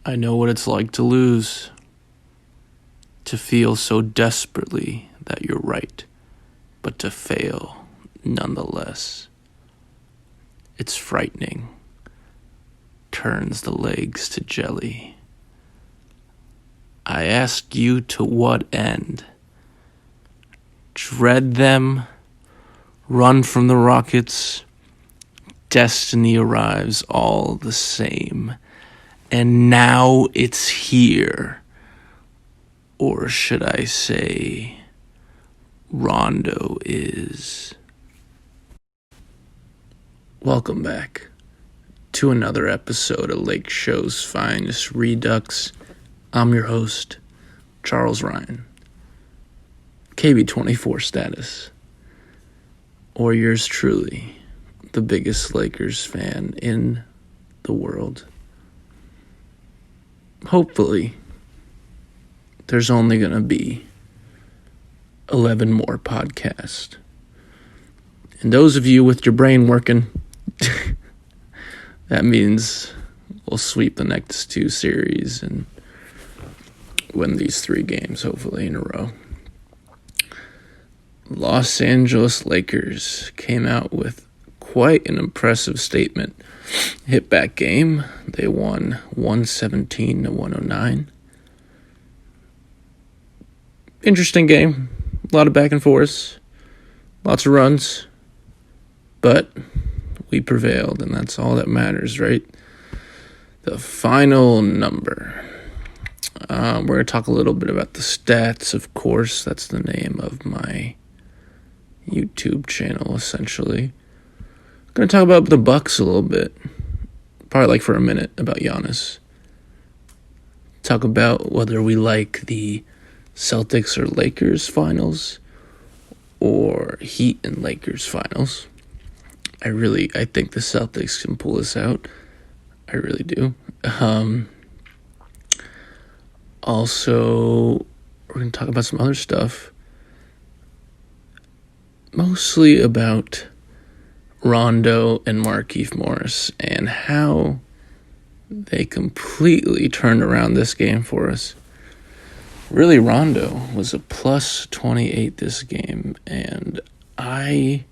I know what it's like to lose, to feel so desperately that you're right, but to fail nonetheless. It's frightening, turns the legs to jelly. I ask you, to what end? Dread them, run from the rockets. Destiny arrives all the same. And now it's here. Or should I say, Rondo is. Welcome back to another episode of Lakeshow's Finest Redux. I'm your host, Charles Ryan, KB24 status, or yours truly, the biggest Lakers fan in the world. Hopefully, there's only going to be 11 more podcasts. And those of you with your brain working, that means we'll sweep the next two series and win these 3 games, hopefully, in a row. Los Angeles Lakers came out with quite an impressive statement hit back game. They won 117-109. Interesting game. A lot of back and forth. Lots of runs. But we prevailed, and that's all that matters, right? The final number. We're going to talk a little bit about the stats, of course. That's the name of my YouTube channel, essentially. I'm going to talk about the Bucks a little bit. Probably like for a minute about Giannis. Talk about whether we like the Celtics or Lakers finals or Heat and Lakers finals. I think the Celtics can pull this out. I really do. Also, we're going to talk about some other stuff. Mostly about Rondo and Markieff Morris and how they completely turned around this game for us. Really, Rondo was a plus 28 this game, and I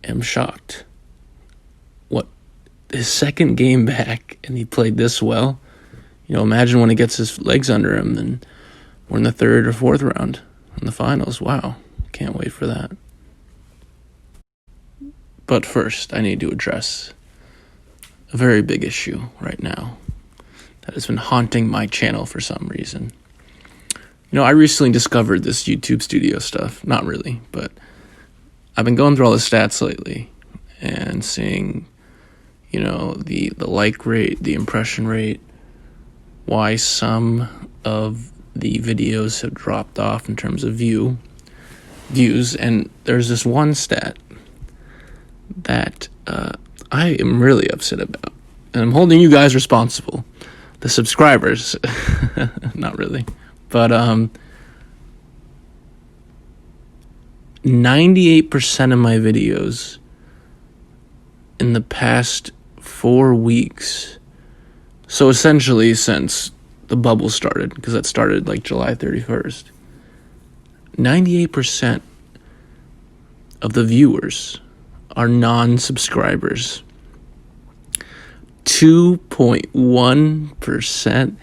am shocked. His second game back, and he played this well. Imagine when he gets his legs under him, then we're in the 3rd or 4th round in the finals. Wow, can't wait for that. But first, I need to address a very big issue right now that has been haunting my channel for some reason. I recently discovered this YouTube studio stuff. Not really, but I've been going through all the stats lately and seeing, the like rate, the impression rate, why some of the videos have dropped off in terms of views. And there's this one stat that I am really upset about. And I'm holding you guys responsible. The subscribers. Not really. But 98% of my videos in the past 4 weeks, so essentially since the bubble started, because that started like July 31st, 98% of the viewers are non-subscribers. 2.1%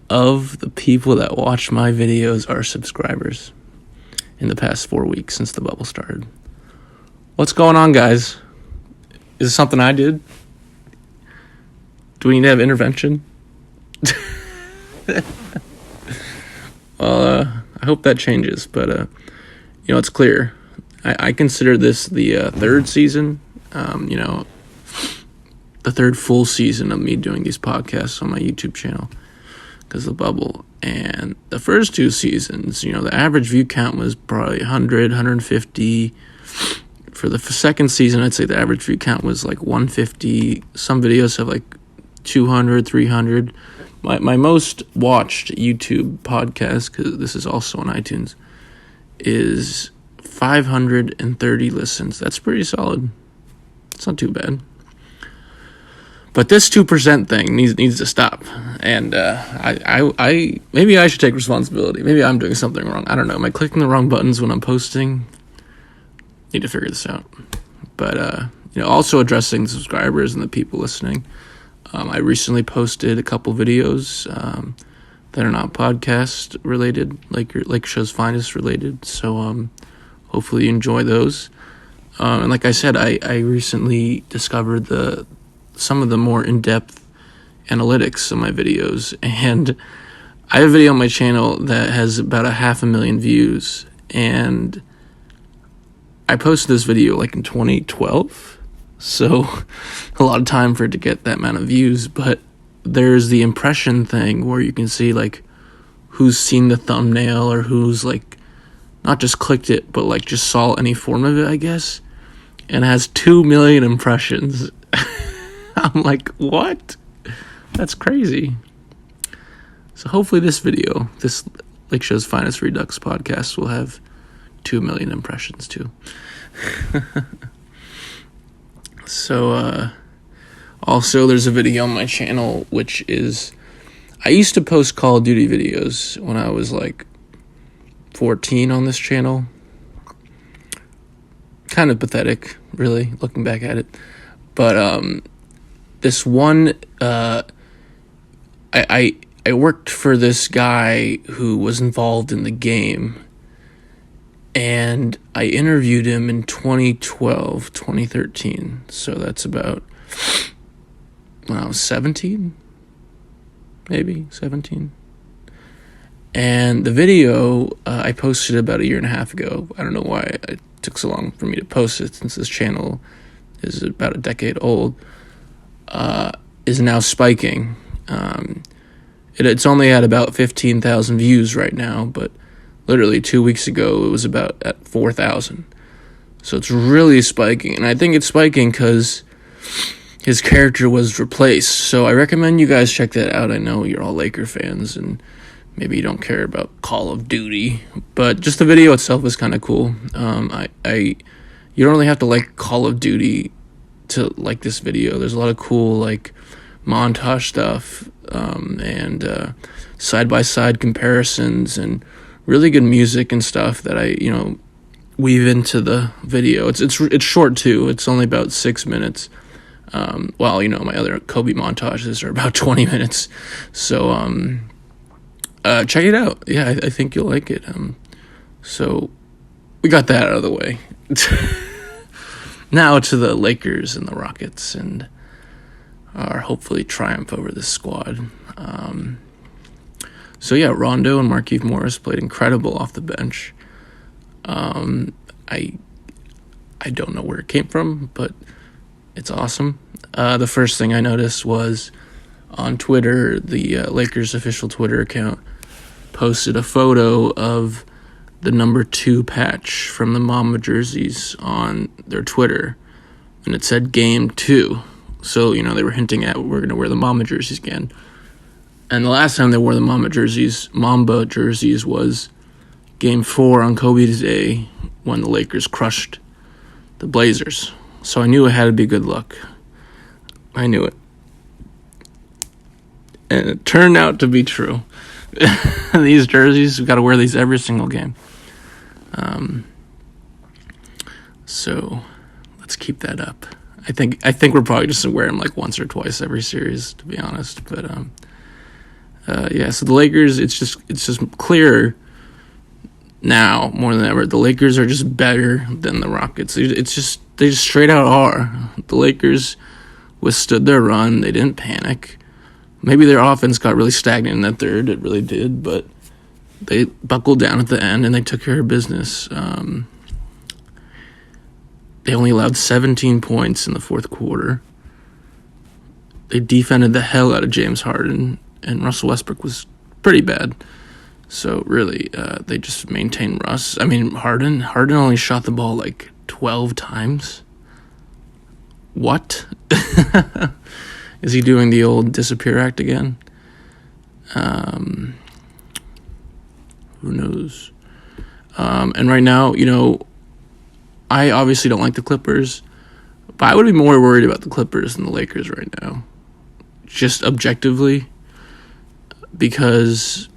of the people that watch my videos are subscribers in the past 4 weeks since the bubble started. What's going on, guys? Is it something I did? Do we need to have intervention? Well, I hope that changes, but it's clear. I consider this the 3rd season, the 3rd full season of me doing these podcasts on my YouTube channel because of the bubble. And the first 2 seasons, the average view count was probably 100, 150. For the second season, I'd say the average view count was like 150. Some videos have like 200, 300. My most watched YouTube podcast, because this is also on iTunes, is 530 listens. That's pretty solid. It's not too bad. But this 2% thing needs to stop. And I maybe I should take responsibility. Maybe I'm doing something wrong. I don't know. Am I clicking the wrong buttons when I'm posting? Need to figure this out. But also addressing the subscribers and the people listening. I recently posted a couple videos that are not podcast related, like your Lakeshow's Finest related. So hopefully you enjoy those. And like I said, I recently discovered some of the more in-depth analytics of my videos, and I have a video on my channel that has about 500,000 views, and I posted this video like in 2012, so a lot of time for it to get that amount of views. But there's the impression thing where you can see like who's seen the thumbnail or who's like not just clicked it but like just saw any form of it, I guess, and it has 2 million impressions. I'm like, what? That's crazy. So hopefully this video, this Lakeshow's Finest Redux podcast, will have 2 million impressions too. So also there's a video on my channel which is, I used to post Call of Duty videos when I was like 14 on this channel. Kind of pathetic, really, looking back at it. But this one, I worked for this guy who was involved in the game, and I interviewed him in 2013. So that's about when I was 17, maybe 17. And the video I posted about 1.5 years ago. I don't know why it took so long for me to post it, since this channel is about a decade old. Is now spiking. It's only at about 15,000 views right now, but literally 2 weeks ago it was about at 4,000. So it's really spiking, and I think it's spiking because his character was replaced. So I recommend you guys check that out. I know you're all Laker fans, and maybe you don't care about Call of Duty, but just the video itself is kind of cool. You don't really have to like Call of Duty to like this video. There's a lot of cool like montage stuff, and side-by-side comparisons, and really good music and stuff that I weave into the video. It's short too. It's only about 6 minutes. While my other Kobe montages are about 20 minutes. So check it out. Yeah, I think you'll like it. So we got that out of the way. Now to the Lakers and the Rockets and our hopefully triumph over this squad. So yeah, Rondo and Markieff Morris played incredible off the bench. I don't know where it came from, but it's awesome. The first thing I noticed was on Twitter, the Lakers official Twitter account posted a photo of the number 2 patch from the Mamba jerseys on their Twitter, and it said Game 2. So, they were hinting at we're going to wear the Mamba jerseys again. And the last time they wore the Mamba jerseys was Game 4 on Kobe's Day when the Lakers crushed the Blazers. So I knew it had to be good luck. I knew it. And it turned out to be true. These jerseys, we've got to wear these every single game. So let's keep that up. I think we're probably just going to wear them like once or twice every series, to be honest. But yeah, so the Lakers, it's just clear now more than ever. The Lakers are just better than the Rockets. They just straight out are. The Lakers withstood their run. They didn't panic. Maybe their offense got really stagnant in that third. It really did, but they buckled down at the end and they took care of business. They only allowed 17 points in the fourth quarter. They defended the hell out of James Harden, and Russell Westbrook was pretty bad. So really, they just maintained Russ. I mean, Harden only shot the ball like 12 times. What? Is he doing the old disappear act again? Who knows? And right now, I obviously don't like the Clippers, but I would be more worried about the Clippers than the Lakers right now. just objectively, because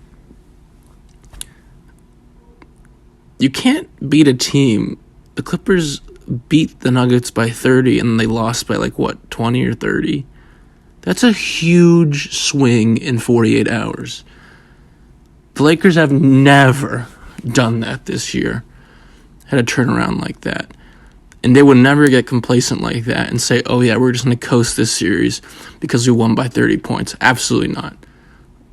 you can't beat a team. The Clippers beat the Nuggets by 30 and they lost by 20 or 30. That's a huge swing in 48 hours. The Lakers have never done that this year, had a turnaround like that. And they would never get complacent like that and say, oh yeah, we're just going to coast this series because we won by 30 points. Absolutely not.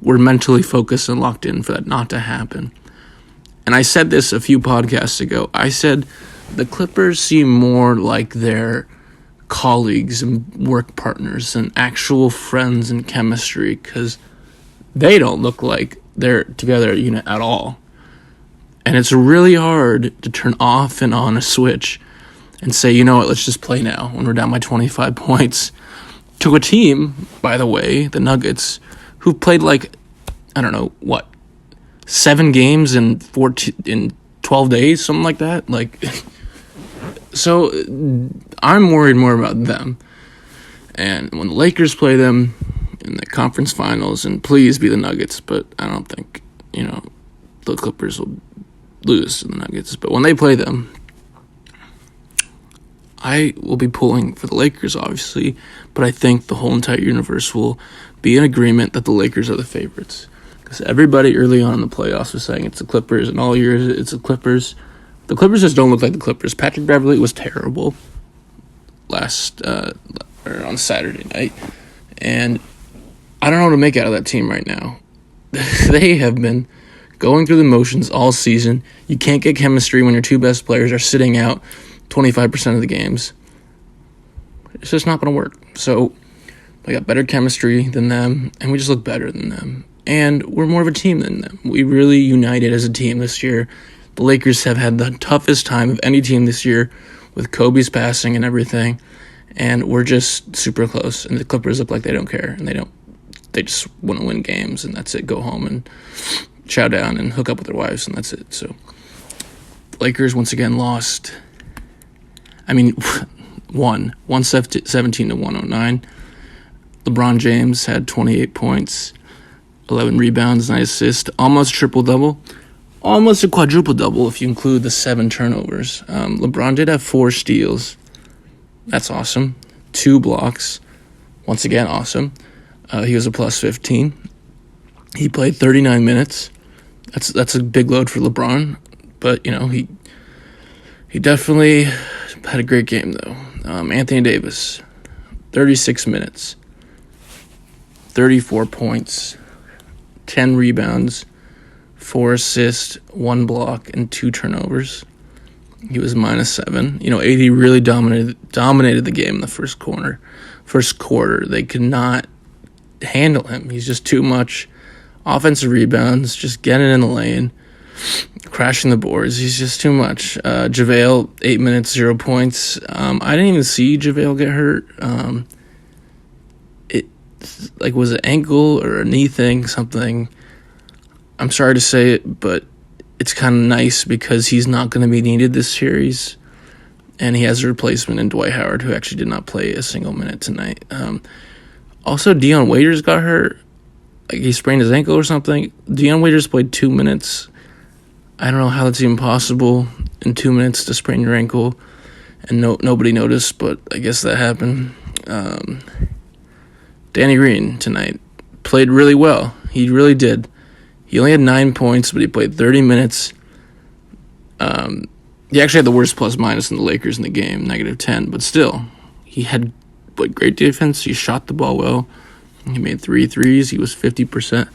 We're mentally focused and locked in for that not to happen. And I said this a few podcasts ago. I said the Clippers seem more like their colleagues and work partners and actual friends and chemistry, because they don't look like they're together a unit at all. And it's really hard to turn off and on a switch and say, you know what, let's just play now when we're down by 25 points to a team, by the way, the Nuggets, who played 7 games in 12 days, something like that. So I'm worried more about them. And when the Lakers play them in the conference finals, and please be the Nuggets, but I don't think, the Clippers will lose to the Nuggets. But when they play them, I will be pulling for the Lakers, obviously, but I think the whole entire universe will be in agreement that the Lakers are the favorites. Because everybody early on in the playoffs was saying it's the Clippers, and all years it's the Clippers. The Clippers just don't look like the Clippers. Patrick Beverley was terrible on Saturday night, and I don't know what to make out of that team right now. They have been going through the motions all season. You can't get chemistry when your two best players are sitting out 25% of the games. It's just not going to work. So we got better chemistry than them, and we just look better than them. And we're more of a team than them. We really united as a team this year. The Lakers have had the toughest time of any team this year with Kobe's passing and everything, and we're just super close. And the Clippers look like they don't care, and they just want to win games, and that's it. Go home and chow down and hook up with their wives, and that's it. So the Lakers once again lost. Won 117 to 109. LeBron James had 28 points, 11 rebounds, 9 assists, almost triple-double, almost a quadruple-double if you include the 7 turnovers. LeBron did have 4 steals. That's awesome. 2 blocks. Once again, awesome. He was a plus 15. He played 39 minutes. That's a big load for LeBron, but, he definitely had a great game, though. Anthony Davis, 36 minutes, 34 points, 10 rebounds, 4 assists, 1 block, and 2 turnovers. He was -7. AD really dominated the game in the first quarter. They could not handle him. He's just too much. Offensive rebounds, just getting in the lane, crashing the boards. He's just too much. JaVale, 8 minutes, 0 points. I didn't even see JaVale get hurt. Was it ankle or a knee thing, something? I'm sorry to say it, but it's kind of nice because he's not going to be needed this series. And he has a replacement in Dwight Howard, who actually did not play a single minute tonight. Also, Dion Waiters got hurt. He sprained his ankle or something. Dion Waiters played 2 minutes. I don't know how that's even possible in 2 minutes to sprain your ankle. And nobody noticed, but I guess that happened. Danny Green tonight played really well. He really did. He only had 9 points, but he played 30 minutes. He actually had the worst plus-minus in the Lakers in the game, -10. But still, he had great defense. He shot the ball well. He made 3 threes. He was 50%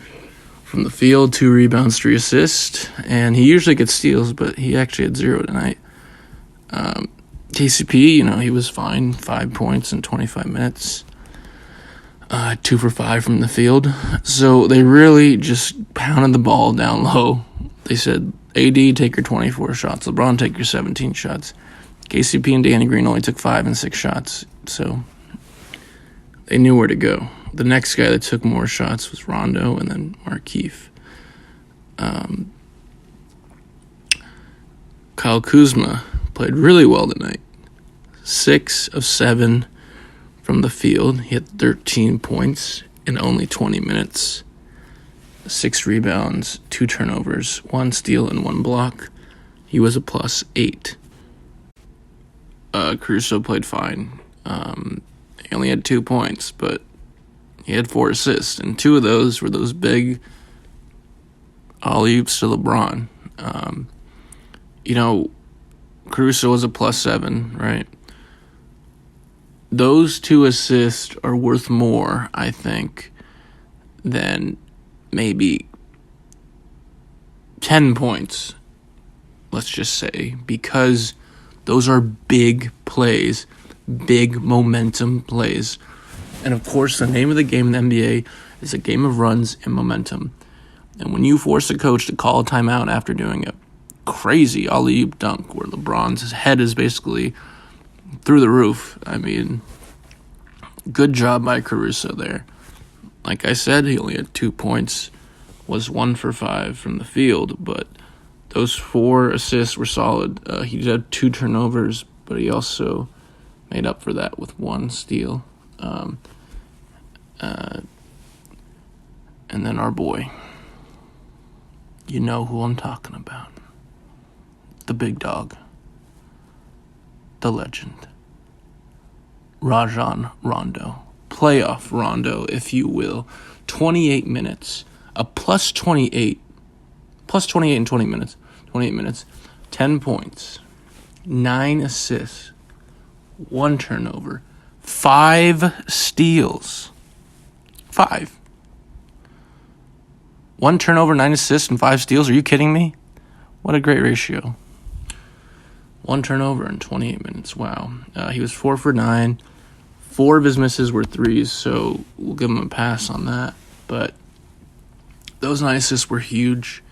from the field, 2 rebounds, 3 assists. And he usually gets steals, but he actually had 0 tonight. KCP, he was fine. 5 points in 25 minutes. 2 for 5 from the field. So they really just pounded the ball down low. They said, AD, take your 24 shots. LeBron, take your 17 shots. KCP and Danny Green only took 5 and 6 shots. So they knew where to go. The next guy that took more shots was Rondo and then KEEF. Kyle Kuzma played really well tonight. 6 of 7 from the field. He had 13 points, in only 20 minutes. 6 rebounds, 2 turnovers, 1 steal, and 1 block. He was a +8. Caruso played fine. He only had 2 points, but he had 4 assists, and 2 of those were those big alley-oops to LeBron. Caruso was a +7, right? Those 2 assists are worth more, I think, than maybe 10 points, let's just say, because those are big plays, big momentum plays. And of course, the name of the game in the NBA is a game of runs and momentum. And when you force a coach to call a timeout after doing a crazy alley-oop dunk where LeBron's head is basically through the roof, I mean, good job by Caruso there. Like I said, he only had 2 points, was 1 for 5 from the field, but those 4 assists were solid. He did have 2 turnovers, but he also made up for that with 1 steal. And then our boy, you know who I'm talking about. The big dog. The legend. Rajon Rondo. Playoff Rondo, if you will. 28 minutes. A +28. +28 in 20 minutes. 28 minutes. 10 points. 9 assists. 1 turnover. 5 steals. 5. 1 turnover, 9 assists, and 5 steals. Are you kidding me? What a great ratio. 1 turnover in 28 minutes. Wow. He was 4 for 9. 4 of his misses were threes, so we'll give him a pass on that. But those 9 assists were huge.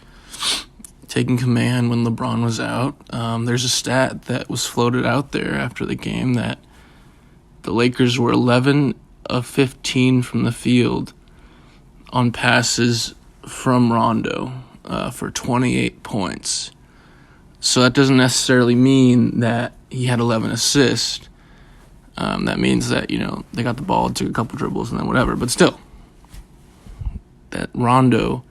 Taking command when LeBron was out. There's a stat that was floated out there after the game that the Lakers were 11 of 15 from the field on passes from Rondo for 28 points. So that doesn't necessarily mean that he had 11 assists. That means that, they got the ball, took a couple dribbles, and then whatever. But still, that Rondo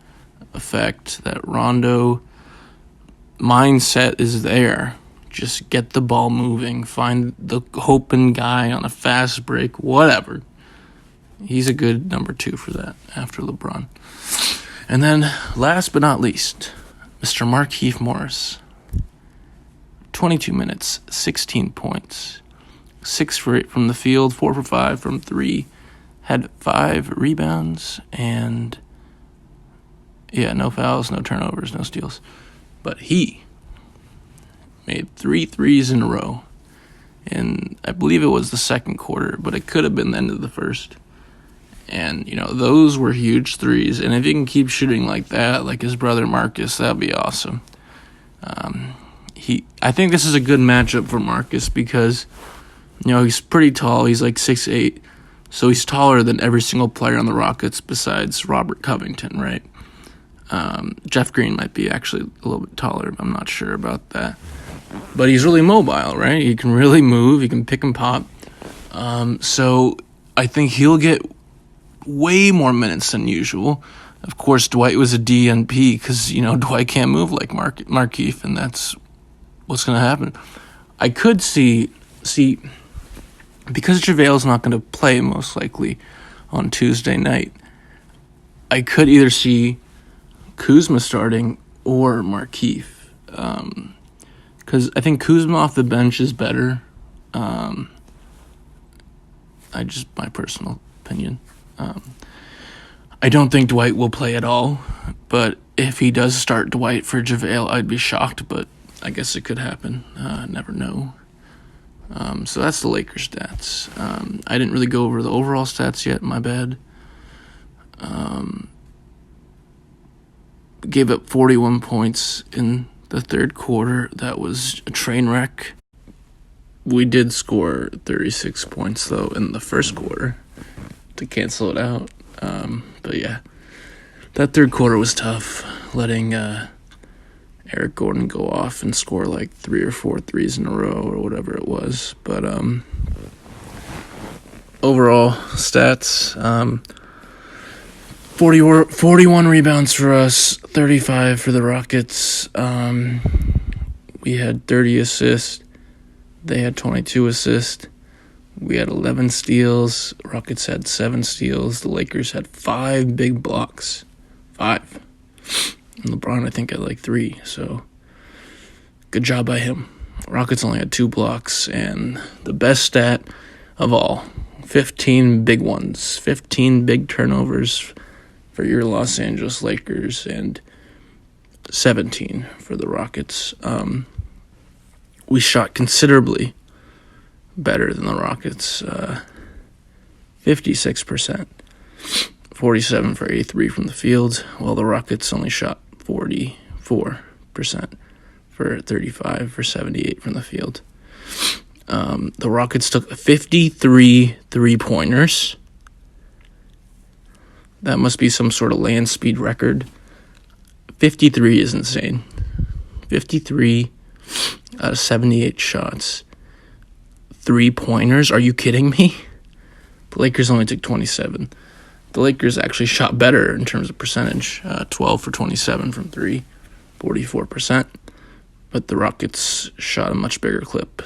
effect, that Rondo mindset is there. Just get the ball moving, find the open guy on a fast break, whatever. He's a good number 2 for that after LeBron. And then, last but not least, Mr. Markieff Morris. 22 minutes, 16 points. 6 for 8 from the field, 4 for 5 from 3. Had 5 rebounds, and no fouls, no turnovers, no steals. But he made 3 threes in a row. And I believe it was the second quarter, but it could have been the end of the first. And, those were huge threes. And if he can keep shooting like that, like his brother Marcus, that'd be awesome. I think this is a good matchup for Marcus because, he's pretty tall. He's like 6'8", so he's taller than every single player on the Rockets besides Robert Covington, right? Jeff Green might be actually a little bit taller. I'm not sure about that. But he's really mobile, right? He can really move. He can pick and pop. So I think he'll get way more minutes than usual. Of course, Dwight was a DNP because, Dwight can't move like Markieff, and that's what's going to happen. I could see because JaVale's not going to play most likely on Tuesday night, I could either see Kuzma starting or Markieff. Because I think Kuzma off the bench is better. My personal opinion. I don't think Dwight will play at all, but if he does start Dwight for JaVale, I'd be shocked, but I guess it could happen. Never know. So that's the Lakers stats. I didn't really go over the overall stats yet, my bad. Gave up 41 points in the third quarter. That was a train wreck. We did score 36 points, though, in the first quarter to cancel it out. But yeah, that third quarter was tough, letting Eric Gordon go off and score like 3 or 4 threes in a row or whatever it was. But overall stats, 41 rebounds for us, 35 for the Rockets. We had 30 assists. They had 22 assists. We had 11 steals. Rockets had 7 steals. The Lakers had 5 big blocks. 5. And LeBron, I think, had like 3. So, good job by him. Rockets only had 2 blocks. And the best stat of all, 15 big ones. 15 big turnovers for your Los Angeles Lakers. And 17 for the Rockets. We shot considerably better than the Rockets. 56%. 47 for 83 from the field, while the Rockets only shot 44% for 35 for 78 from the field. The Rockets took 53 three-pointers. That must be some sort of land speed record. 53 is insane. 53 out of 78 shots. Three-pointers? Are you kidding me? The Lakers only took 27. The Lakers actually shot better in terms of percentage. 12 for 27 from 3, 44%. But the Rockets shot a much bigger clip.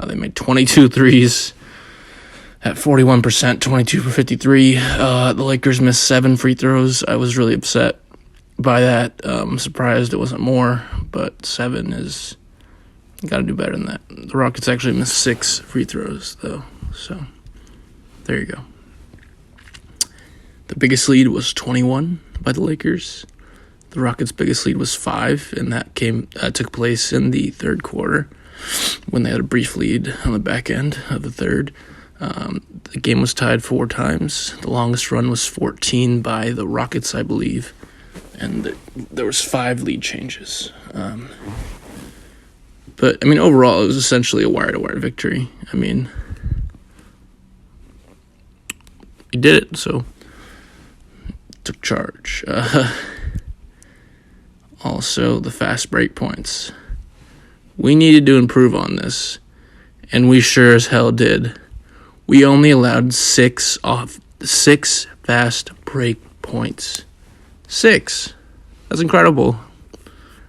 They made 22 threes at 41%, 22 for 53. The Lakers missed 7 free throws. I was really upset by that. I'm surprised it wasn't more, but 7 is... got to do better than that. The Rockets actually missed 6 free throws, though. So, there you go. The biggest lead was 21 by the Lakers. The Rockets' biggest lead was 5, and that took place in the third quarter when they had a brief lead on the back end of the third. The game was tied 4 times. The longest run was 14 by the Rockets, I believe, and there was 5 lead changes. But, I mean, overall, it was essentially a wire-to-wire victory. I mean, we did it, so took charge. Also, the fast break points. We needed to improve on this, and we sure as hell did. We only allowed 6 fast break points. 6. That's incredible.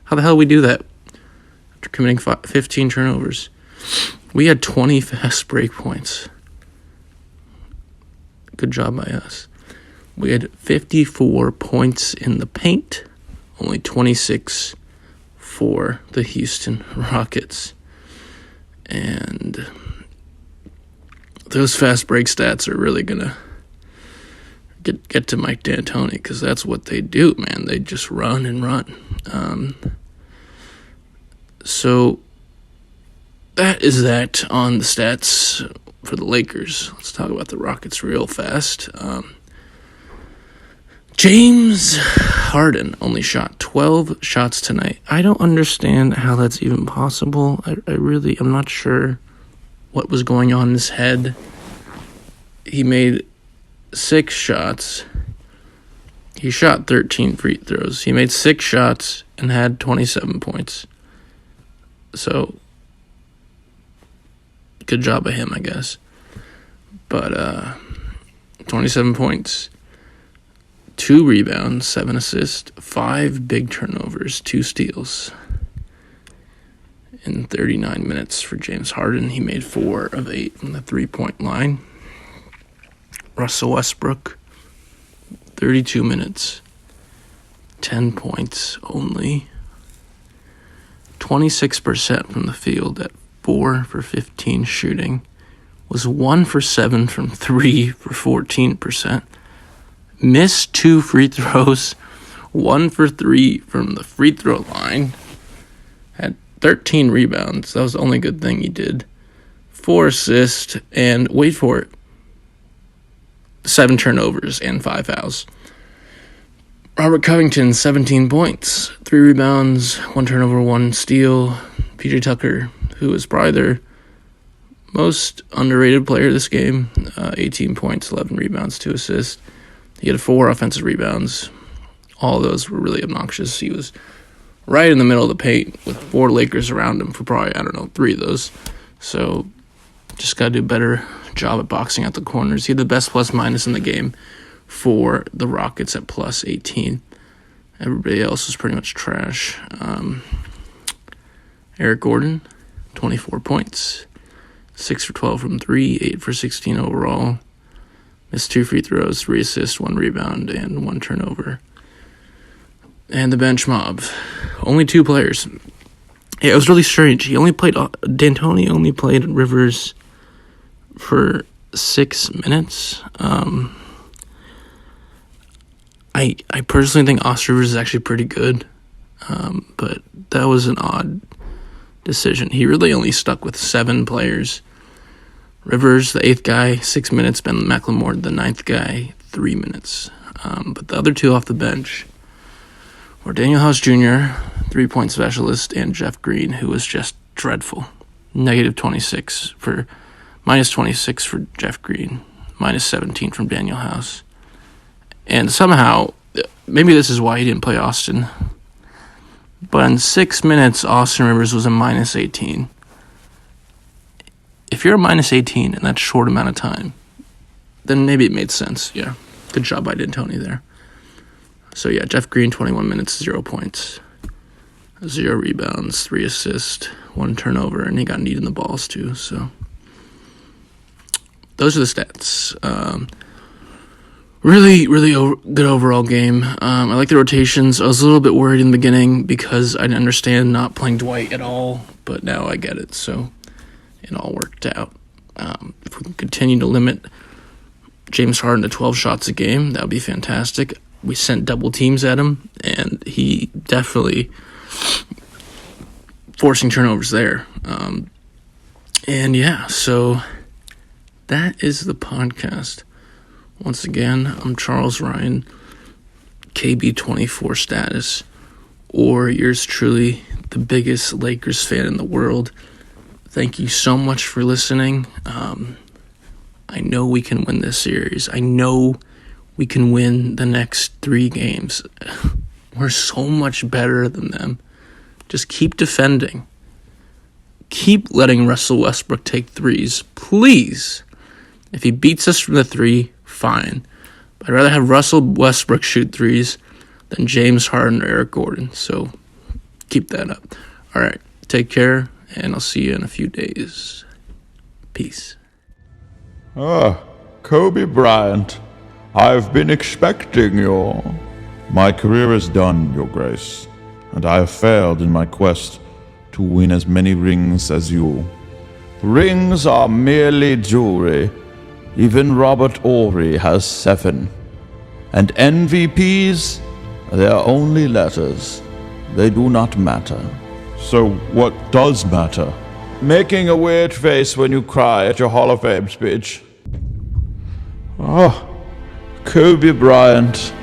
How the hell did we do that? After committing 15 turnovers. We had 20 fast break points. Good job by us. We had 54 points in the paint, only 26 for the Houston Rockets. And those fast break stats are really going to get to Mike D'Antoni, because that's what they do, man. They just run and run. So that is that on the stats for the Lakers. Let's talk about the Rockets real fast. James Harden only shot 12 shots tonight. I don't understand how that's even possible. I'm not sure what was going on in his head. He made 6 shots. He shot 13 free throws. He made 6 shots and had 27 points. So, good job by him, I guess. But, 27 points, 2 rebounds, 7 assists, 5 big turnovers, 2 steals. In 39 minutes for James Harden, he made 4 of 8 from the 3-point line. Russell Westbrook, 32 minutes, 10 points only. 26% from the field at 4 for 15 shooting. Was 1 for 7 from 3 for 14%. Missed 2 free throws. 1 for 3 from the free throw line. Had 13 rebounds. That was the only good thing he did. 4 assists, and wait for it, 7 turnovers and 5 fouls. Robert Covington, 17 points, 3 rebounds, 1 turnover, 1 steal. PJ Tucker, who is probably their most underrated player this game, 18 points, 11 rebounds, 2 assists. He had 4 offensive rebounds. All of those were really obnoxious. He was right in the middle of the paint with 4 Lakers around him for probably, 3 of those. So just got to do a better job at boxing out the corners. He had the best plus-minus in the game for the Rockets at plus 18. Everybody else is pretty much trash. Eric Gordon, 24 points. 6 for 12 from 3, 8 for 16 overall. Missed 2 free throws, 3 assists, 1 rebound, and 1 turnover. And the bench mob, only 2 players. Yeah, it was really strange. D'Antoni only played Rivers for 6 minutes. I personally think Austin Rivers is actually pretty good, but that was an odd decision. He really only stuck with 7 players. Rivers, the 8th guy, 6 minutes. Ben McLemore, the 9th guy, 3 minutes. But the other 2 off the bench were Daniel House Jr., 3-point specialist, and Jeff Green, who was just dreadful. Minus 26 for Jeff Green, minus 17 from Daniel House. And somehow, maybe this is why he didn't play Austin, but in 6 minutes, Austin Rivers was a minus 18. If you're a minus 18 in that short amount of time, then maybe it made sense. Yeah, good job by D'Antoni there. So yeah, Jeff Green, 21 minutes, 0 points, 0 rebounds, 3 assists, 1 turnover, and he got kneed in the balls too. So those are the stats. Really good overall game. I like the rotations. I was a little bit worried in the beginning because I didn't understand not playing Dwight at all, but now I get it. So it all worked out. If we can continue to limit James Harden to 12 shots a game, that would be fantastic. We sent double teams at him, and he definitely forcing turnovers there. And yeah, so that is the podcast. Once again, I'm Charles Ryan, KB24 status, or yours truly, the biggest Lakers fan in the world. Thank you so much for listening. I know we can win this series. I know we can win the next 3 games. We're so much better than them. Just keep defending. Keep letting Russell Westbrook take threes, please. If he beats us from the 3, fine. But I'd rather have Russell Westbrook shoot threes than James Harden or Eric Gordon. So keep that up. All right, take care, and I'll see you in a few days. Peace. Kobe Bryant, I've been expecting you. My career is done, Your Grace, and I have failed in my quest to win as many rings as you. Rings are merely jewelry. Even Robert Ory has 7. And MVPs, they are only letters. They do not matter. So what does matter? Making a weird face when you cry at your Hall of Fame speech. Kobe Bryant,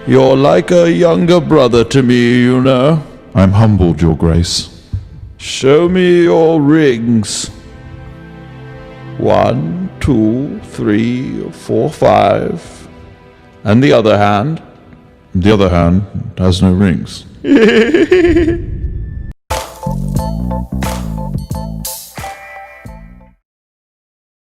you're like a younger brother to me, you know. I'm humbled, Your Grace. Show me your rings. 1, 2, 3, 4, 5. And the other hand? The other hand has no rings.